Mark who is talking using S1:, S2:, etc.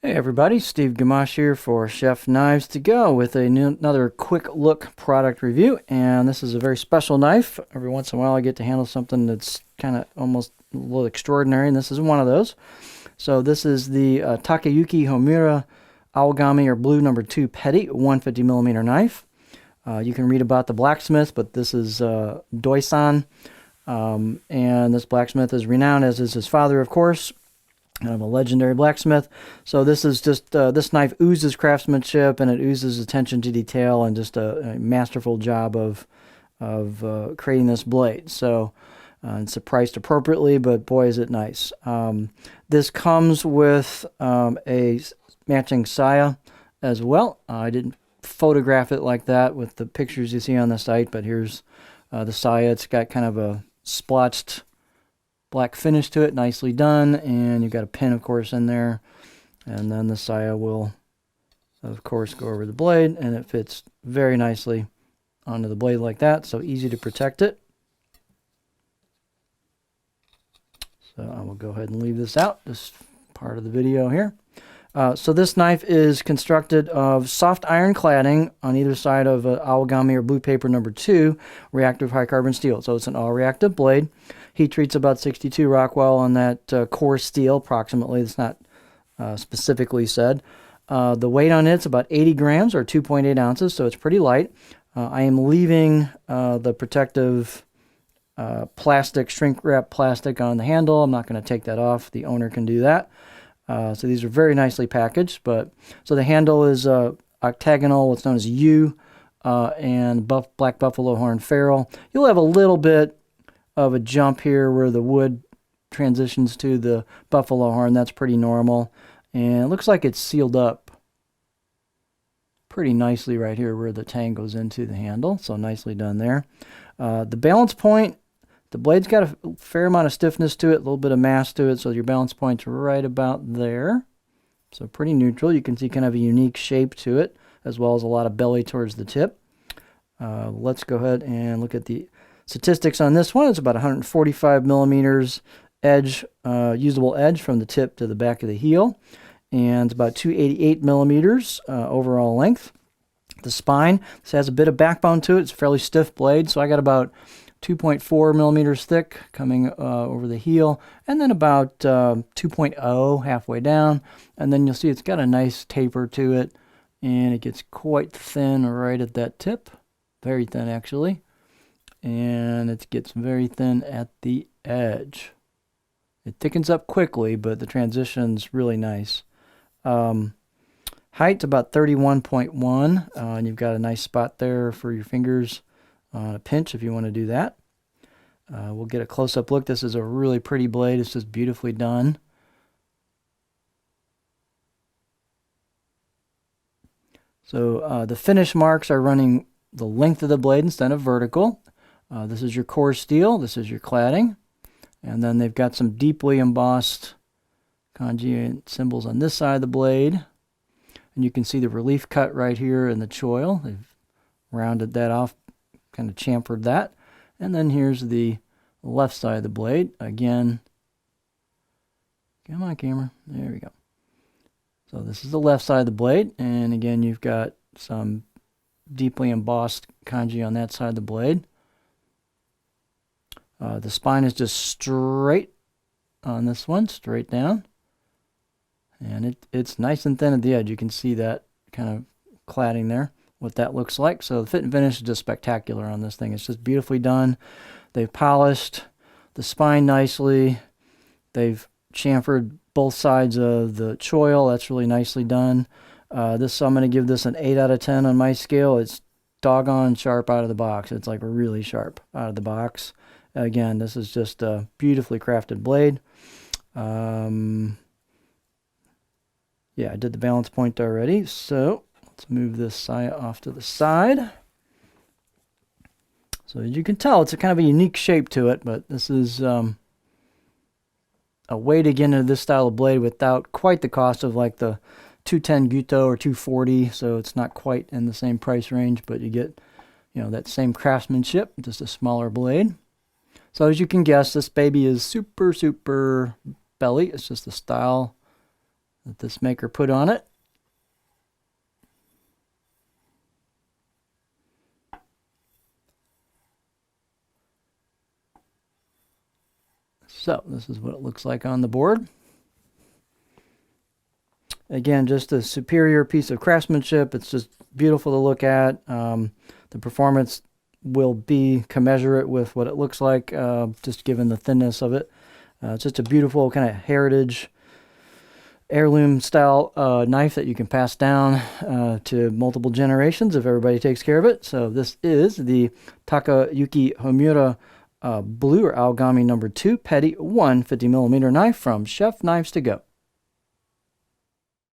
S1: Hey everybody, Steve Gamache here for Chef Knives to Go with another quick look product review. And this is a very special knife. Every once in a while I get to handle something that's kind of almost a little extraordinary, and this is one of those. So this is the Takayuki Homura Aogami or Blue number 2 Petty 150mm knife. You can read about the blacksmith, but this is Doi-san. And this blacksmith is renowned, as is his father, of course. Kind of a legendary blacksmith. So this is just this knife oozes craftsmanship, and it oozes attention to detail, and just a masterful job of creating this blade. So it's priced appropriately, but boy is it nice. This comes with a matching saya as well. I didn't photograph it like that with the pictures you see on the site, but here's the saya. It's got kind of a splotched black finish to it, nicely done, and you've got a pin, of course, in there, and then the saya will, of course, go over the blade, and it fits very nicely onto the blade like that, so easy to protect it. So I will go ahead and leave this out, this part of the video here. So this knife is constructed of soft iron cladding on either side of Aogami or Blue Paper number 2 reactive high carbon steel. So it's an all reactive blade. Heat treats about 62 Rockwell on that core steel, approximately. It's not specifically said. The weight on it's about 80 grams or 2.8 ounces, so it's pretty light. I am leaving the protective plastic, shrink wrap plastic on the handle. I'm not going to take that off. The owner can do that. So these are very nicely packaged. So the handle is octagonal, what's known as U, and black buffalo horn ferrule. You'll have a little bit of a jump here where the wood transitions to the buffalo horn. That's pretty normal. And it looks like it's sealed up pretty nicely right here where the tang goes into the handle. So nicely done there. The balance point, the blade's got a fair amount of stiffness to it, a little bit of mass to it, so your balance point's right about there. So pretty neutral. You can see kind of a unique shape to it, as well as a lot of belly towards the tip. Let's go ahead and look at the statistics on this one. It's about 145 millimeters edge, usable edge from the tip to the back of the heel, and about 288 millimeters overall length. The spine, this has a bit of backbone to it. It's a fairly stiff blade, so I got about 2.4 millimeters thick coming over the heel, and then about 2.0 halfway down, and then you'll see it's got a nice taper to it, and it gets quite thin right at that tip, very thin actually, and it gets very thin at the edge. It thickens up quickly, but the transition's really nice. Height about 31.1, and you've got a nice spot there for your fingers on a pinch if you want to do that. We'll get a close-up look. This is a really pretty blade. It's just beautifully done. So the finish marks are running the length of the blade instead of vertical. This is your core steel. This is your cladding. And then they've got some deeply embossed kanji symbols on this side of the blade. And you can see the relief cut right here in the choil. They've rounded that off, kind of chamfered that. And then here's the left side of the blade. Again, come on camera, there we go. So this is the left side of the blade, and again you've got some deeply embossed kanji on that side of the blade. The spine is just straight on this one, straight down. And it's nice and thin at the edge. You can see that kind of cladding there, what that looks like. So the fit and finish is just spectacular on this thing. It's just beautifully done. They've polished the spine nicely. They've chamfered both sides of the choil. That's really nicely done. I'm going to give this an 8 out of 10 on my scale. It's doggone sharp out of the box. It's like really sharp out of the box. Again, this is just a beautifully crafted blade. Yeah, I did the balance point already, so let's move this saya off to the side. So as you can tell, it's a kind of a unique shape to it, but this is a way to get into this style of blade without quite the cost of like the 210 Guto or 240, so it's not quite in the same price range, but you get, that same craftsmanship, just a smaller blade. So as you can guess, this baby is super, super belly. It's just the style that this maker put on it. So this is what it looks like on the board. Again, just a superior piece of craftsmanship. It's just beautiful to look at. The performance will be commensurate with what it looks like, just given the thinness of it. It's just a beautiful kind of heritage heirloom style knife that you can pass down to multiple generations if everybody takes care of it. So this is the Takayuki Homura Blue or Aogami No. 2 Petty 1 50mm knife from Chef Knives to Go.